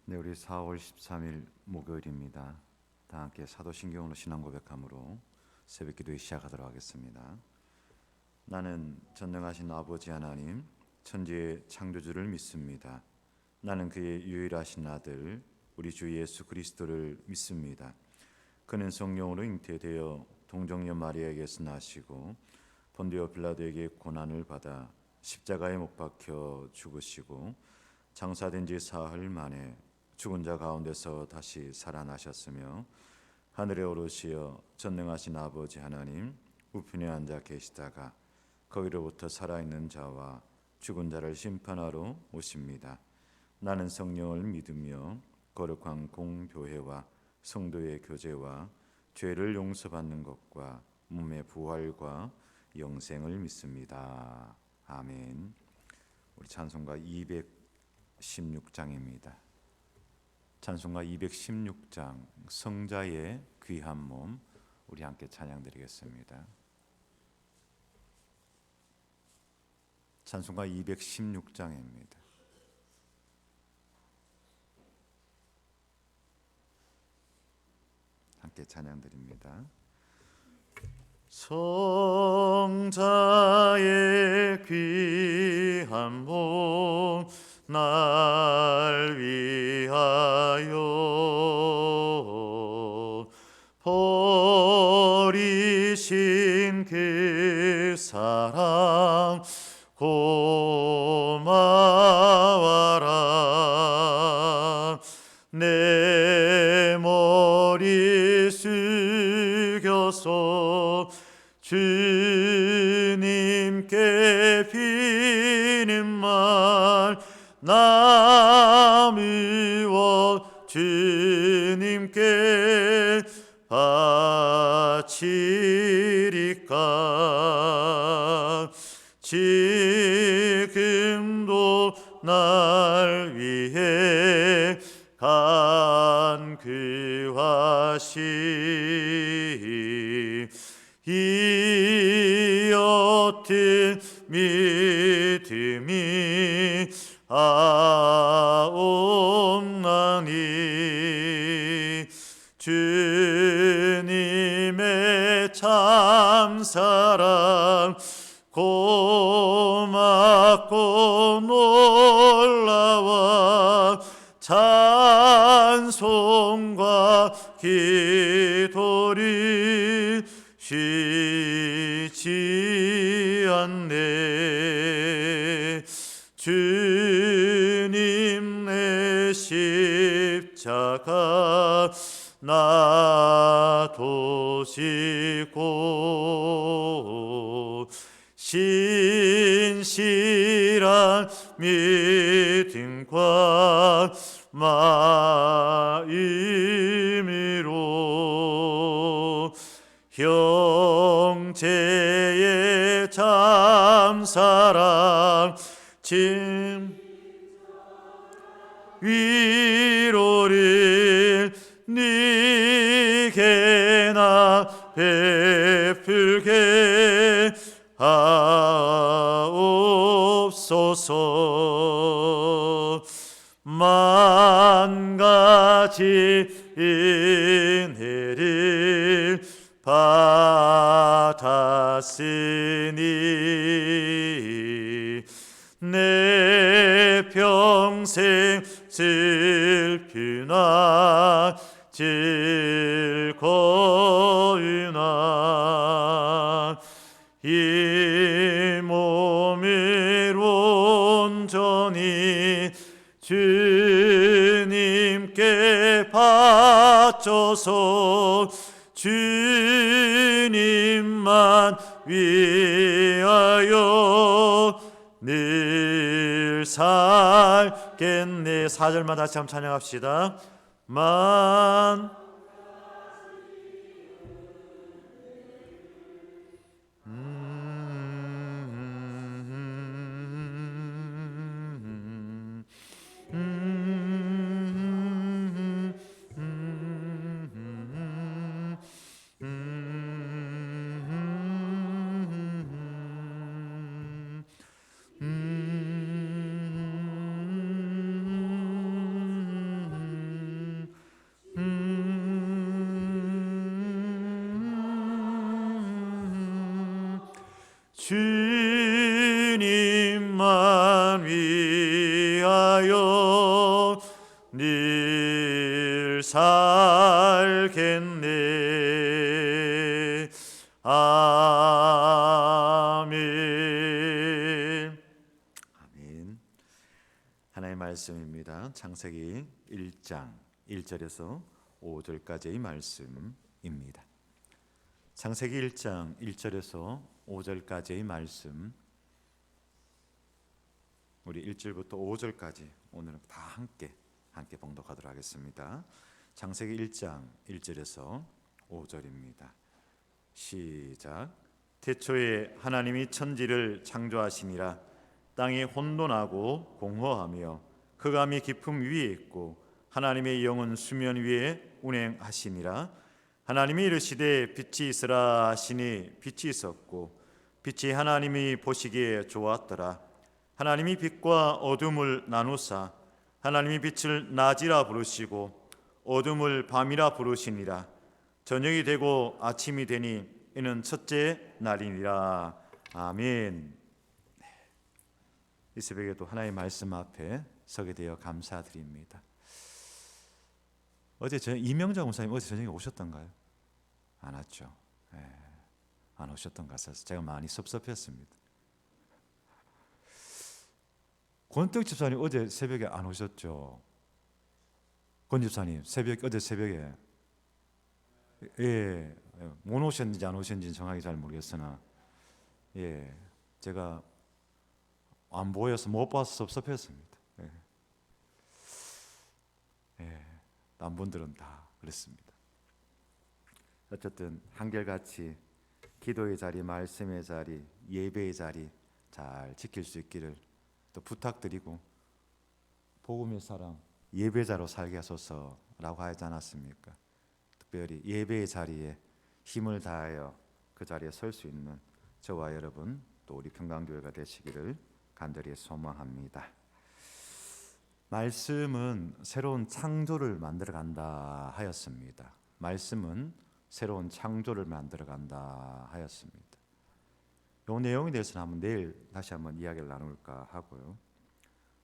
네, 우리 4월 13일 목요일입니다. 다 함께 사도신경으로 신앙 고백함으로 새벽기도에 시작하도록 하겠습니다. 나는 전능하신 아버지 하나님, 천지의 창조주를 믿습니다. 나는 그의 유일하신 아들, 우리 주 예수 그리스도를 믿습니다. 그는 성령으로 잉태되어 동정녀 마리아에게서 나시고 본디오 빌라도에게 고난을 받아 십자가에 못 박혀 죽으시고 장사된 지 사흘 만에 죽은 자 가운데서 다시 살아나셨으며 하늘에 오르시어 전능하신 아버지 하나님 우편에 앉아 계시다가 거기로부터 살아있는 자와 죽은 자를 심판하러 오십니다. 나는 성령을 믿으며 거룩한 공교회와 성도의 교제와 죄를 용서받는 것과 몸의 부활과 영생을 믿습니다. 아멘. 우리 찬송가 216장입니다. 찬송가 216장 성자의 귀한 몸, 우리 함께 찬양드리겠습니다. 찬송가 216장입니다. 함께 찬양드립니다. 성자의 귀한 몸 날 위하여 버리신 그 사랑 고마워라. 내 머리 숙여서 주님께 비는 말 남으워 주님께 바치리까. 지금도 날 위해 간구하시 이 어떤 믿음이 아옵나니. 주님의 참사랑 고맙고 놀라워 찬송과 기도를 쉬지 않네. 주님 내 십자가 놔두시고 신실한 믿음과 마음으로 형제의 참사랑 위로를 네게나 베풀게 하옵소서. 만 가지 은혜를 받았으니 내 평생 슬프나 즐거우나 이 몸을 온전히 주님께 바쳐서 주님만 위하여 늘 살겠네. 4절만 다시 한번 찬양합시다. 만 주님만 위하여 늘 살겠네. 아멘. 아멘. 하나님의 말씀입니다. 창세기 1장 1절에서 5절까지의 말씀입니다. 창세기 1장 1절에서 5절까지의 말씀, 우리 1절부터 5절까지 오늘은 다 함께 봉독하도록 하겠습니다. 창세기 1장 1절에서 5절입니다. 시작. 태초에 하나님이 천지를 창조하시니라. 땅이 혼돈하고 공허하며 흑암이 깊음 위에 있고 하나님의 영은 수면 위에 운행하시니라. 하나님이 이르시되 빛이 있으라 하시니 빛이 있었고 빛이 하나님이 보시기에 좋았더라. 하나님이 빛과 어둠을 나누사 하나님이 빛을 낮이라 부르시고 어둠을 밤이라 부르시니라. 저녁이 되고 아침이 되니 이는 첫째 날이니라. 아멘. 이 새벽에도 하나님의 말씀 앞에 서게 되어 감사드립니다. 어제 이명자 목사님 어제 저녁에 오셨던가요? 안 왔죠. 안 오셨던 것 같아서 제가 많이 섭섭했습니다. 권떡 집사님 어제 새벽에 안 오셨죠? 권 집사님 어제 새벽에 못 오셨는지 안 오셨는지 정확히 잘 모르겠으나 제가 안 보여서 못 봐서 섭섭했습니다. 남분들은 다 그랬습니다. 어쨌든 한결같이 기도의 자리, 말씀의 자리, 예배의 자리 잘 지킬 수 있기를 또 부탁드리고, 복음의 사람 예배자로 살게 하소서라고 하지 않았습니까? 특별히 예배의 자리에 힘을 다하여 그 자리에 설 수 있는 저와 여러분 또 우리 평강교회가 되시기를 간절히 소망합니다. 말씀은 새로운 창조를 만들어간다 하였습니다. 말씀은 새로운 창조를 만들어간다 하였습니다. 이 내용에 대해서는 한번 내일 다시 한번 이야기를 나눌까 하고요.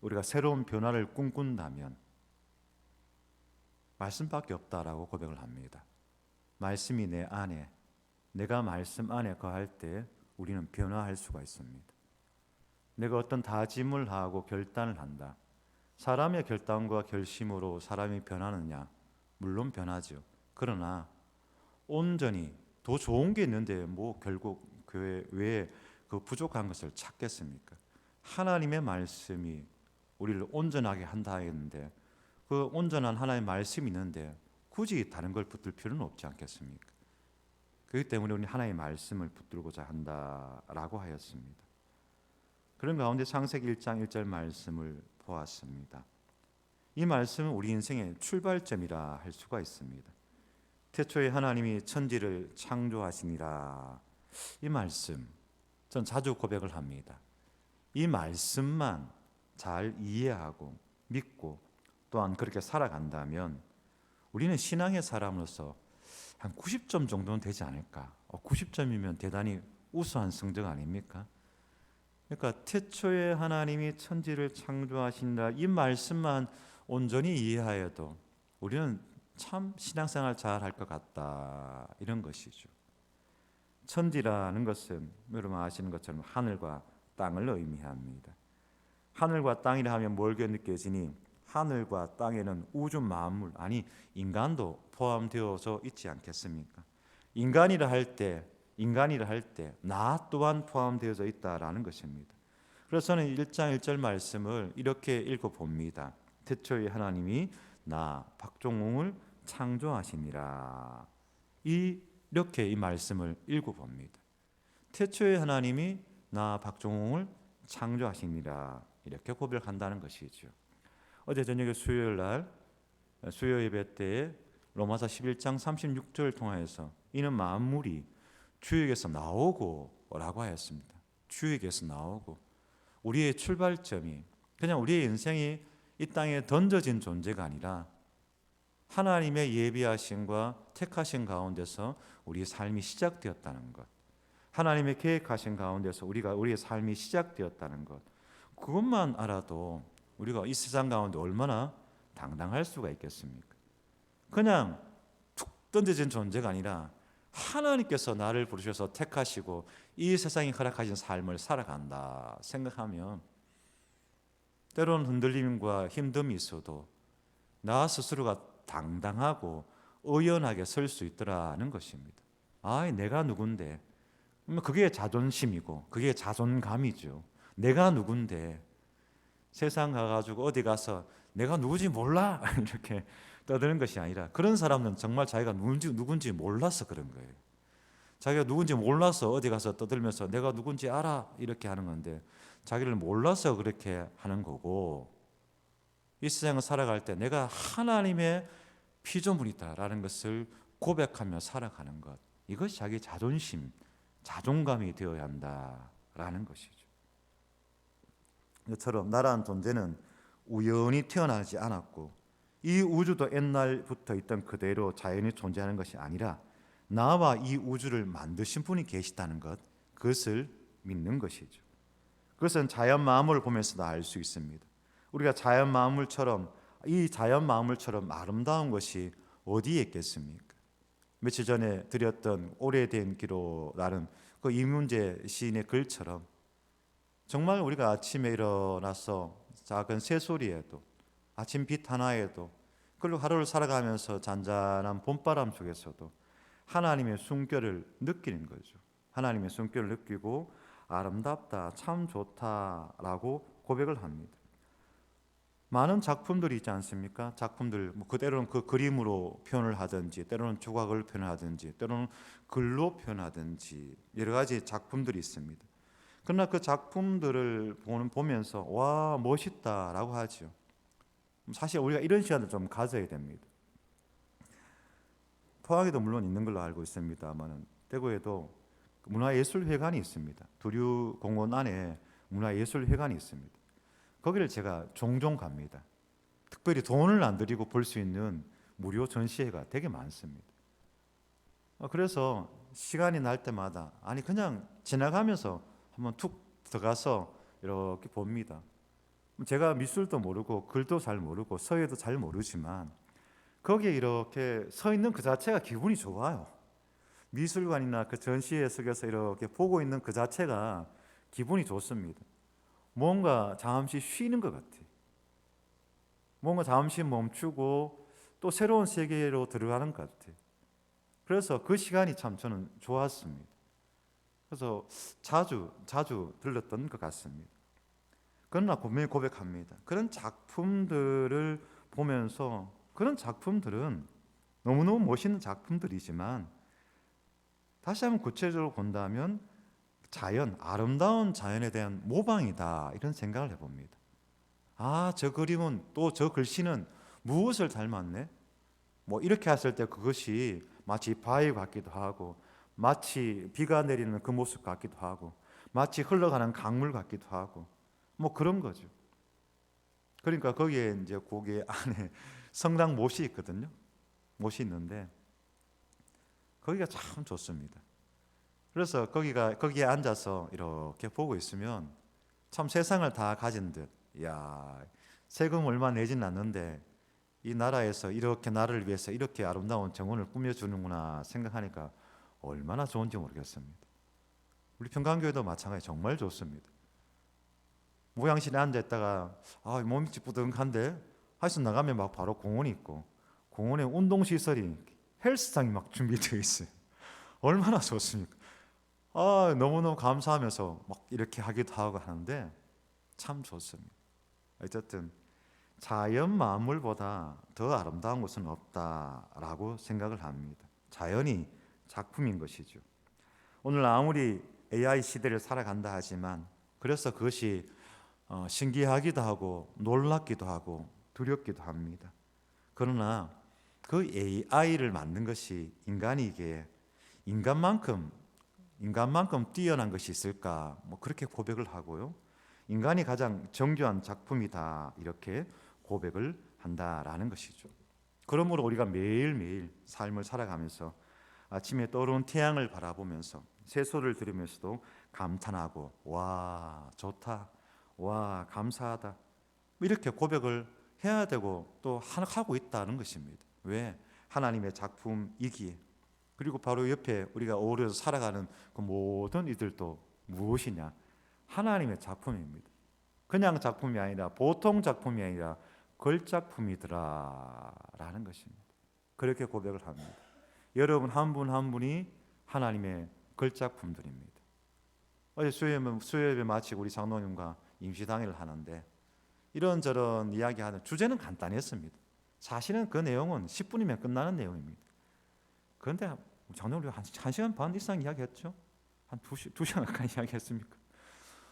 우리가 새로운 변화를 꿈꾼다면 말씀밖에 없다라고 고백을 합니다. 말씀이 내 안에, 내가 말씀 안에 거할 때 우리는 변화할 수가 있습니다. 내가 어떤 다짐을 하고 결단을 한다. 사람의 결단과 결심으로 사람이 변하느냐? 물론 변하죠. 그러나 온전히 더 좋은 게 있는데 뭐 결국 교회 왜 그 부족한 것을 찾겠습니까? 하나님의 말씀이 우리를 온전하게 한다 했는데 그 온전한 하나님의 말씀이 있는데 굳이 다른 걸 붙들 필요는 없지 않겠습니까? 그렇기 때문에 우리는 하나님의 말씀을 붙들고자 한다라고 하였습니다. 그런 가운데 창세기 1장 1절 말씀을 보았습니다. 이 말씀은 우리 인생의 출발점이라 할 수가 있습니다. 태초에 하나님이 천지를 창조하시니라. 이 말씀 전 자주 고백을 합니다. 이 말씀만 잘 이해하고 믿고 또한 그렇게 살아간다면 우리는 신앙의 사람으로서 한 90점 정도는 되지 않을까. 90점이면 대단히 우수한 성적 아닙니까? 그러니까 태초에 하나님이 천지를 창조하신다, 이 말씀만 온전히 이해하여도 우리는 참 신앙생활 잘 할 것 같다, 이런 것이죠. 천지라는 것은 여러분 아시는 것처럼 하늘과 땅을 의미합니다. 하늘과 땅이라 하면 뭘게 느껴지니? 하늘과 땅에는 우주 만물, 아니 인간도 포함되어서 있지 않겠습니까? 인간이라 할 때 나 또한 포함되어져 있다라는 것입니다. 그래서 저는 1장 1절 말씀을 이렇게 읽어봅니다. 태초에 하나님이 나 박종웅을 창조하시니라. 이렇게 이 말씀을 읽어봅니다. 태초에 하나님이 나 박종웅을 창조하시니라, 이렇게 고백한다는 것이죠. 어제 저녁에 수요일 날 수요 예배 때에 로마서 11장 36절을 통하여서 이는 만물이 주에게서 나오고 라고 하였습니다. 주에게서 나오고, 우리의 출발점이 그냥 우리의 인생이 이 땅에 던져진 존재가 아니라 하나님의 예비하심과 택하신 가운데서 우리의 삶이 시작되었다는 것, 하나님의 계획하신 가운데서 우리의 삶이 시작되었다는 것, 그것만 알아도 우리가 이 세상 가운데 얼마나 당당할 수가 있겠습니까? 그냥 툭 던져진 존재가 아니라 하나님께서 나를 부르셔서 택하시고 이 세상이 허락하신 삶을 살아간다 생각하면 때로는 흔들림과 힘듦이 있어도 나 스스로가 당당하고 의연하게 설 수 있더라는 것입니다. 내가 누군데? 그게 자존심이고 그게 자존감이죠. 내가 누군데? 세상 가가지고 어디 가서 내가 누구지 몰라 이렇게 떠드는 것이 아니라, 그런 사람은 정말 자기가 누군지 몰라서 그런 거예요. 자기가 누군지 몰라서 어디 가서 떠들면서 내가 누군지 알아 이렇게 하는 건데, 자기를 몰라서 그렇게 하는 거고, 이 세상을 살아갈 때 내가 하나님의 피조물이다라는 것을 고백하며 살아가는 것, 이것이 자기 자존심, 자존감이 되어야 한다라는 것이죠. 이처럼 나라는 존재는 우연히 태어나지 않았고 이 우주도 옛날부터 있던 그대로 자연히 존재하는 것이 아니라 나와 이 우주를 만드신 분이 계시다는 것, 그것을 믿는 것이죠. 그것은 자연 만물을 보면서도 알 수 있습니다. 우리가 자연 만물처럼 아름다운 것이 어디에 있겠습니까? 며칠 전에 드렸던 오래된 기로라는 그 이문재 시인의 글처럼 정말 우리가 아침에 일어나서 작은 새소리에도 아침 빛 하나에도, 그리고 하루를 살아가면서 잔잔한 봄바람 속에서도 하나님의 숨결을 느끼는 거죠. 하나님의 숨결을 느끼고 아름답다, 참 좋다라고 고백을 합니다. 많은 작품들이 있지 않습니까? 작품들 때로는 그 그림으로 표현을 하든지, 때로는 조각을 표현하든지, 때로는 글로 표현하든지 여러 가지 작품들이 있습니다. 그러나 그 작품들을 보면서 와 멋있다라고 하죠. 사실 우리가 이런 시간을 좀 가져야 됩니다. 포항에도 물론 있는 걸로 알고 있습니다만 대구에도 문화예술회관이 있습니다. 두류공원 안에 문화예술회관이 있습니다. 거기를 제가 종종 갑니다. 특별히 돈을 안 들이고 볼 수 있는 무료 전시회가 되게 많습니다. 그래서 시간이 날 때마다 그냥 지나가면서 한번 툭 들어가서 이렇게 봅니다. 제가 미술도 모르고 글도 잘 모르고 서예도 잘 모르지만 거기에 이렇게 서 있는 그 자체가 기분이 좋아요. 미술관이나 그 전시회 속에서 이렇게 보고 있는 그 자체가 기분이 좋습니다. 뭔가 잠시 쉬는 것 같아요. 뭔가 잠시 멈추고 또 새로운 세계로 들어가는 것 같아요. 그래서 그 시간이 참 저는 좋았습니다. 그래서 자주 들렀던 것 같습니다. 그러나 분명히 고백합니다. 그런 작품들을 보면서, 그런 작품들은 너무너무 멋있는 작품들이지만 다시 한번 구체적으로 본다면 아름다운 자연에 대한 모방이다, 이런 생각을 해봅니다. 저 그림은, 또 저 글씨는 무엇을 닮았네? 이렇게 했을 때 그것이 마치 바위 같기도 하고, 마치 비가 내리는 그 모습 같기도 하고, 마치 흘러가는 강물 같기도 하고, 그런 거죠. 그러니까 거기에 이제 거기 안에 성당 못이 있거든요. 못이 있는데 거기가 참 좋습니다. 그래서 거기에 앉아서 이렇게 보고 있으면 참 세상을 다 가진 듯, 세금 얼마 내진 않는데 이 나라에서 이렇게 나를 위해서 이렇게 아름다운 정원을 꾸며주는구나 생각하니까 얼마나 좋은지 모르겠습니다. 우리 평강교회도 마찬가지 정말 좋습니다. 모양실에 앉아있다가 몸이 찌뿌둥한데 하여튼 나가면 막 바로 공원이 있고, 공원에 운동시설이, 헬스장이 막 준비되어 있어요. 얼마나 좋습니까? 너무너무 감사하면서 막 이렇게 하기도 하고 하는데 참 좋습니다. 어쨌든 자연 만물보다 더 아름다운 것은 없다라고 생각을 합니다. 자연이 작품인 것이죠. 오늘 아무리 AI 시대를 살아간다 하지만 그래서 그것이 신기하기도 하고 놀랍기도 하고 두렵기도 합니다. 그러나 그 AI를 만든 것이 인간이기에 인간만큼 뛰어난 것이 있을까? 그렇게 고백을 하고요. 인간이 가장 정교한 작품이다, 이렇게 고백을 한다라는 것이죠. 그러므로 우리가 매일매일 삶을 살아가면서 아침에 떠오르는 태양을 바라보면서 새소리를 들으면서도 감탄하고 와 좋다, 와 감사하다 이렇게 고백을 해야 되고 또 하고 있다는 것입니다. 왜? 하나님의 작품이기에. 그리고 바로 옆에 우리가 어우러져 살아가는 그 모든 이들도 무엇이냐? 하나님의 작품입니다. 그냥 작품이 아니라 보통 작품이 아니라 걸작품이더라라는 것입니다. 그렇게 고백을 합니다. 여러분 한 분 한 분이 하나님의 걸작품들입니다. 어제 수요예배 마치고 우리 장로님과 임시당회를 하는데 이런저런 이야기하는 주제는 간단했습니다. 사실은 그 내용은 10분이면 끝나는 내용입니다. 그런데 장로님 한 시간 반 이상 이야기했죠? 한 2시간 가까이 이야기했습니까?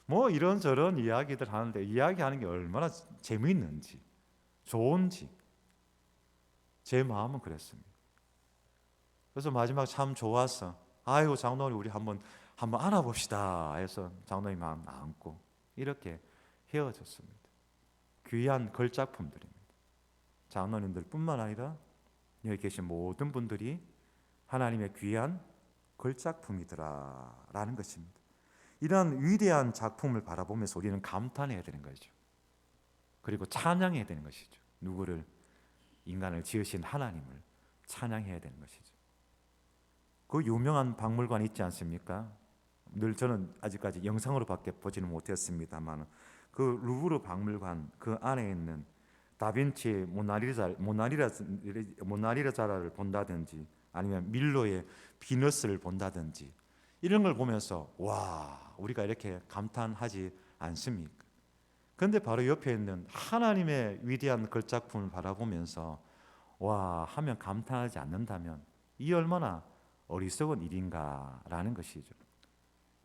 뭐 이런저런 이야기들 하는데 이야기하는 게 얼마나 재미있는지 좋은지 제 마음은 그랬습니다. 그래서 마지막 참 좋았어. 아이고 장로님 우리 한번 안아봅시다 해서 장로님 마음 안고 이렇게 헤어졌습니다. 귀한 걸작품들입니다. 장로님들 뿐만 아니라 여기 계신 모든 분들이 하나님의 귀한 걸작품이더라라는 것입니다. 이런 위대한 작품을 바라보면서 우리는 감탄해야 되는 거죠. 그리고 찬양해야 되는 것이죠. 누구를? 인간을 지으신 하나님을 찬양해야 되는 것이죠. 그 유명한 박물관 있지 않습니까? 늘 저는 아직까지 영상으로밖에 보지는 못했습니다만 그 루브르 박물관 그 안에 있는 다빈치의 모나리자를 본다든지 아니면 밀로의 비너스를 본다든지 이런 걸 보면서 와 우리가 이렇게 감탄하지 않습니까? 그런데 바로 옆에 있는 하나님의 위대한 걸작품을 바라보면서 와 하면 감탄하지 않는다면 이 얼마나 어리석은 일인가라는 것이죠.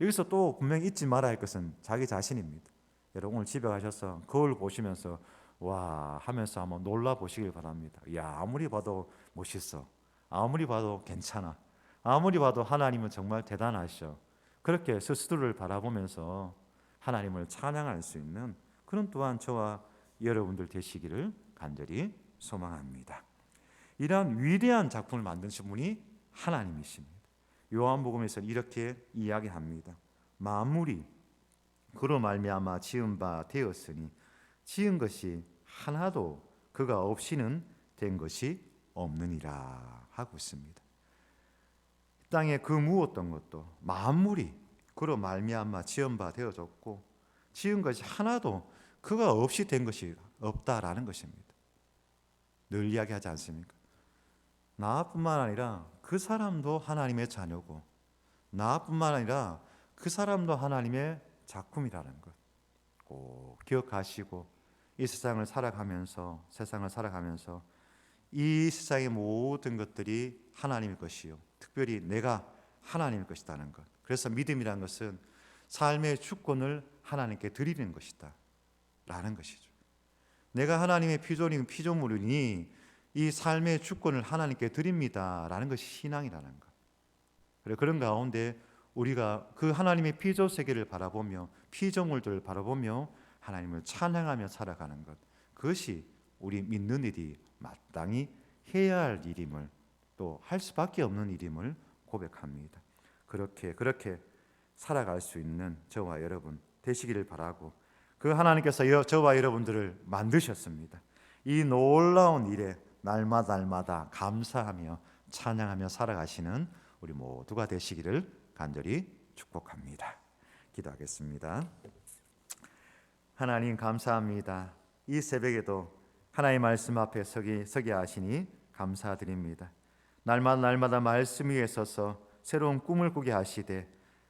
여기서 또 분명히 잊지 말아야 할 것은 자기 자신입니다. 여러분 오늘 집에 가셔서 거울 보시면서 와 하면서 한번 놀라 보시길 바랍니다. 야 아무리 봐도 멋있어. 아무리 봐도 괜찮아. 아무리 봐도 하나님은 정말 대단하셔. 그렇게 스스로를 바라보면서 하나님을 찬양할 수 있는 그런 또한 저와 여러분들 되시기를 간절히 소망합니다. 이러한 위대한 작품을 만드신 분이 하나님이십니다. 요한복음에서 이렇게 이야기합니다. 만물이 그로 말미암아 지은 바 되었으니 지은 것이 하나도 그가 없이는 된 것이 없느니라 하고 있습니다. 땅에 그 무엇던 것도 만물이 그로 말미암아 지은 바 되어졌고 지은 것이 하나도 그가 없이 된 것이 없다라는 것입니다. 늘 이야기하지 않습니까? 나뿐만 아니라 그 사람도 하나님의 자녀고 나뿐만 아니라 그 사람도 하나님의 작품이라는 것 꼭 기억하시고 이 세상을 살아가면서 이 세상의 모든 것들이 하나님의 것이요 특별히 내가 하나님의 것이라는 것. 그래서 믿음이라는 것은 삶의 주권을 하나님께 드리는 것이다 라는 것이죠. 내가 하나님의 피조물이니 이 삶의 주권을 하나님께 드립니다 라는 것이 신앙이라는 것. 그래 그런 가운데 우리가 그 하나님의 피조 세계를 바라보며 피조물들을 바라보며 하나님을 찬양하며 살아가는 것, 그것이 우리 믿는 일이 마땅히 해야 할 일임을 또 할 수밖에 없는 일임을 고백합니다. 그렇게 살아갈 수 있는 저와 여러분 되시기를 바라고 그 하나님께서 저와 여러분들을 만드셨습니다. 이 놀라운 일에 날마다 감사하며 찬양하며 살아가시는 우리 모두가 되시기를 간절히 축복합니다. 기도하겠습니다. 하나님 감사합니다. 이 새벽에도 하나님의 말씀 앞에 서게 하시니 감사드립니다. 날마다 말씀 위에 서서 새로운 꿈을 꾸게 하시되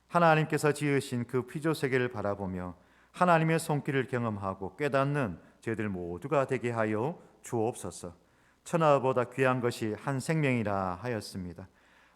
하나님께서 지으신 그 피조 세계를 바라보며 하나님의 손길을 경험하고 깨닫는 저희들 모두가 되게 하여 주옵소서. 천하보다 귀한 것이 한 생명이라 하였습니다.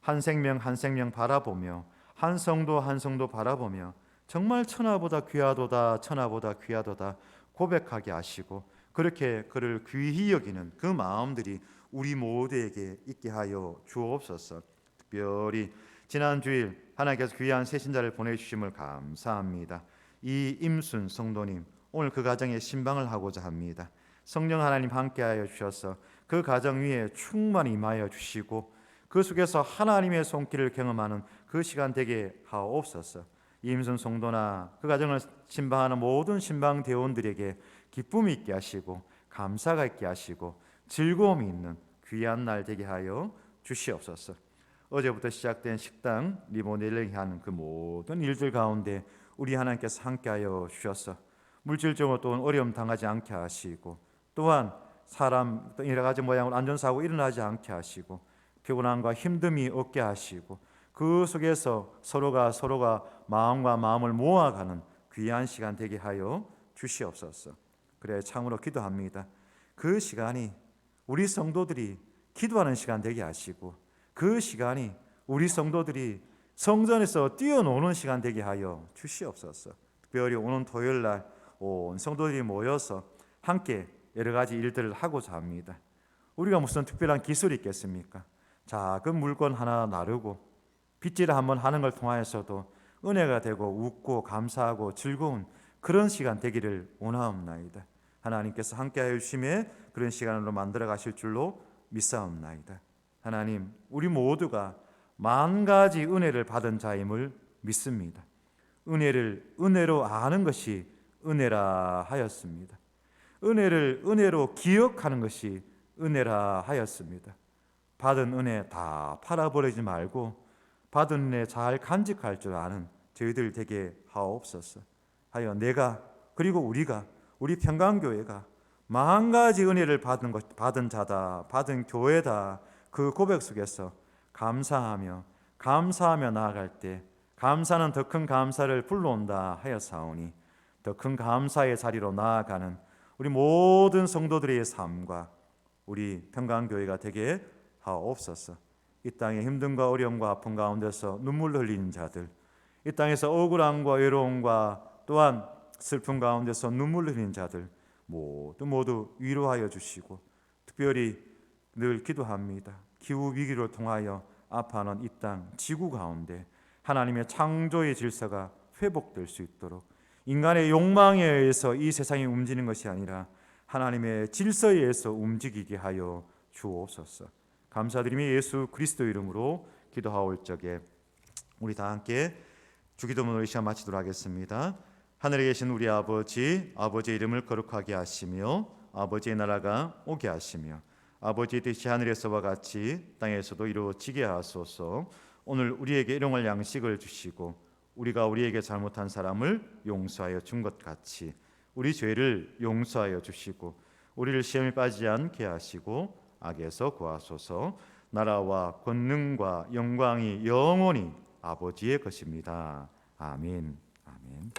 한 생명 바라보며 한 성도 바라보며 정말 천하보다 귀하도다 고백하게 하시고 그렇게 그를 귀히 여기는 그 마음들이 우리 모두에게 있게 하여 주옵소서. 특별히 지난 주일 하나님께서 귀한 새신자를 보내주심을 감사합니다. 이 임순 성도님 오늘 그 가정에 신방을 하고자 합니다. 성령 하나님 함께하여 주셔서 그 가정 위에 충만히 임하여 주시고 그 속에서 하나님의 손길을 경험하는 그 시간 되게 하옵소서. 이임순 성도나 그 가정을 신방하는 모든 신방 대원들에게 기쁨이 있게 하시고 감사가 있게 하시고 즐거움이 있는 귀한 날 되게 하여 주시옵소서. 어제부터 시작된 식당 리모델링 하는 그 모든 일들 가운데 우리 하나님께서 함께하여 주셔서 물질적으로 또 어려움 당하지 않게 하시고, 또한 사람 여러 가지 모양으로 안전사고 일어나지 않게 하시고 피곤함과 힘듦이 없게 하시고 그 속에서 서로가 마음과 마음을 모아가는 귀한 시간 되게 하여 주시옵소서. 그래 참으로 기도합니다. 그 시간이 우리 성도들이 기도하는 시간 되게 하시고 그 시간이 우리 성도들이 성전에서 뛰어노는 시간 되게 하여 주시옵소서. 특별히 오는 토요일 날 온 성도들이 모여서 함께 여러 가지 일들을 하고자 합니다. 우리가 무슨 특별한 기술이 있겠습니까? 작은 물건 하나 나르고 빗질 한번 하는 걸 통하여서도 은혜가 되고 웃고 감사하고 즐거운 그런 시간 되기를 원하옵나이다. 하나님께서 함께하여 주심에 그런 시간으로 만들어 가실 줄로 믿사옵나이다. 하나님, 우리 모두가 만 가지 은혜를 받은 자임을 믿습니다. 은혜를 은혜로 아는 것이 은혜라 하였습니다. 은혜를 은혜로 기억하는 것이 은혜라 하였습니다. 받은 은혜 다 팔아버리지 말고 받은 은혜 잘 간직할 줄 아는 저희들 되게 하옵소서. 하여 내가 그리고 우리가 우리 평강교회가 만 가지 은혜를 받은 자다, 받은 교회다, 그 고백 속에서 감사하며 나아갈 때 감사는 더 큰 감사를 불러온다 하였사오니 더 큰 감사의 자리로 나아가는 우리 모든 성도들의 삶과 우리 평강교회가 되게 하옵소서. 이 땅의 힘듦과 어려움과 아픔 가운데서 눈물 흘리는 자들, 이 땅에서 억울함과 외로움과 또한 슬픔 가운데서 눈물 흘리는 자들 모두 위로하여 주시고, 특별히 늘 기도합니다. 기후 위기를 통하여 아파하는 이 땅 지구 가운데 하나님의 창조의 질서가 회복될 수 있도록 인간의 욕망에 의해서 이 세상이 움직이는 것이 아니라 하나님의 질서에 의해서 움직이게 하여 주옵소서. 감사드리며 예수 그리스도 이름으로 기도하올 적에 우리 다 함께 주기도문으로 이 시간 마치도록 하겠습니다. 하늘에 계신 우리 아버지, 아버지의 이름을 거룩하게 하시며 아버지의 나라가 오게 하시며 아버지의 뜻이 하늘에서와 같이 땅에서도 이루어지게 하소서. 오늘 우리에게 일용할 양식을 주시고 우리가 우리에게 잘못한 사람을 용서하여 준 것 같이 우리 죄를 용서하여 주시고 우리를 시험에 빠지지 않게 하시고 악에서 구하소서. 나라와 권능과 영광이 영원히 아버지의 것입니다. 아멘. 아멘.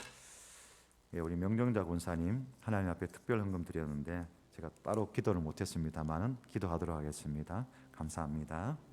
예, 우리 명정자 권사님 하나님 앞에 특별 헌금 드렸는데 제가 따로 기도를 못했습니다만은 기도하도록 하겠습니다. 감사합니다.